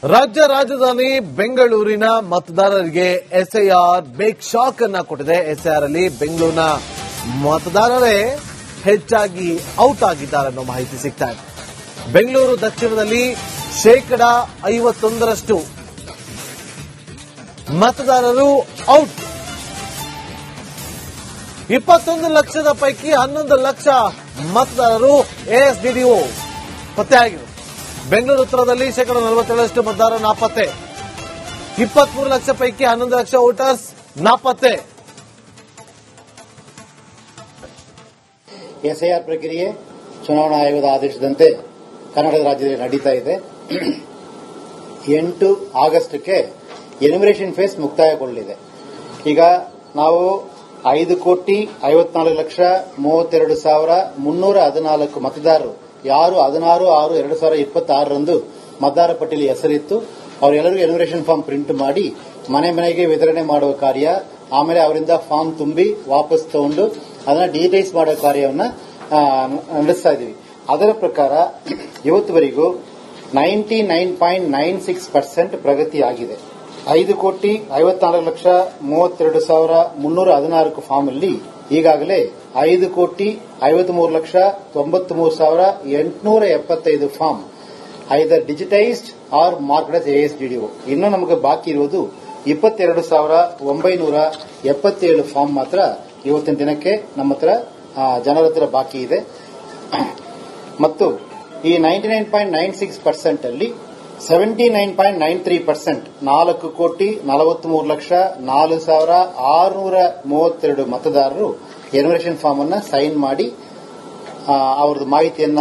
ರಾಜ್ಯ ರಾಜಧಾನಿ ಬೆಂಗಳೂರಿನ ಮತದಾರರಿಗೆ ಎಸ್ಐಆರ್ ಬೇಕ್ ಶಾಕ್ ಅನ್ನ ಕೊಟ್ಟಿದೆ. ಎಸ್ಐಆರ್ ಅಲ್ಲಿ ಬೆಂಗಳೂರಿನ ಮತದಾರರೇ ಹೆಚ್ಚಾಗಿ ಔಟ್ ಆಗಿದ್ದಾರೆ ಅನ್ನೋ ಮಾಹಿತಿ ಸಿಗ್ತಾ ಇದೆ. ಬೆಂಗಳೂರು ದಕ್ಷಿಣದಲ್ಲಿ 51% ಮತದಾರರು ಔಟ್. 21 ಲಕ್ಷದ ಪೈಕಿ 11 ಲಕ್ಷ ಮತದಾರರು ಎಎಸ್ಡಿಡಿಒ ಪತ್ತೆಯಾಗಿವೆ. ಬೆಂಗಳೂರು ಉತ್ತರದಲ್ಲಿ 47% ಮತದಾರರು ನಾಪತ್ತೆ. 23 ಲಕ್ಷ ಪೈಕಿ 11 ಲಕ್ಷ ವೋಟರ್ಸ್ ನಾಪತ್ತೆ. ಎಸ್ಐಆರ್ ಪ್ರಕ್ರಿಯೆ ಚುನಾವಣಾ ಆಯೋಗದ ಆದೇಶದಂತೆ ಕರ್ನಾಟಕ ರಾಜ್ಯದಲ್ಲಿ ನಡೀತಾ ಇದೆ. 8 ಆಗಸ್ಟ್ಗೆ ಎನ್ಯುಮರೇಷನ್ ಫೇಸ್ ಮುಕ್ತಾಯಗೊಳ್ಳಲಿದೆ. ಈಗ ನಾವು 5,54,32,314 ಮತದಾರರು ಯಾರು 16/6/2026 ಮತದಾರ ಪಟ್ಟಿಯಲ್ಲಿ ಹೆಸರಿತ್ತು ಅವರೆಲ್ಲರಿಗೂ ಎನ್ಯುಮರೇಷನ್ ಫಾರ್ಮ್ ಪ್ರಿಂಟ್ ಮಾಡಿ ಮನೆ ಮನೆಗೆ ವಿತರಣೆ ಮಾಡುವ ಕಾರ್ಯ, ಆಮೇಲೆ ಅವರಿಂದ ಫಾರ್ಮ್ ತುಂಬಿ ವಾಪಸ್ ತಗೊಂಡು ಅದನ್ನ ಡಿಜಿಟೈಸ್ ಮಾಡುವ ಕಾರ್ಯವನ್ನು ನಡೆಸ್ತಾ ಇದ್ದೀವಿ. ಅದರ ಪ್ರಕಾರ ಇವತ್ತುವರೆಗೂ 99.96% ಪ್ರಗತಿಯಾಗಿದೆ. 5,54,32,314 ಫಾರ್ಮ್ ಅಲ್ಲಿ ಈಗಾಗಲೇ 5,53,93,875 form either digitised or marked as ASDDO. ಇನ್ನು ನಮಗೆ ಬಾಕಿ ಇರುವುದು 22,977 ಫಾರ್ಮ್ ಮಾತ್ರ ಇವತ್ತಿನ ದಿನಕ್ಕೆ ನಮ್ಮ ಹತ್ರ ಜನರ ಹತ್ರ ಬಾಕಿ ಇದೆ. ಮತ್ತು ಈ 99.96% ಅಲ್ಲಿ 79.93% 4,43,04,632 ಮತದಾರರು ಎನ್ಯುಮರೇಷನ್ ಫಾರ್ಮ್ ಅನ್ನ ಸೈನ್ ಮಾಡಿ ಅವರದ್ದು ಮಾಹಿತಿಯನ್ನ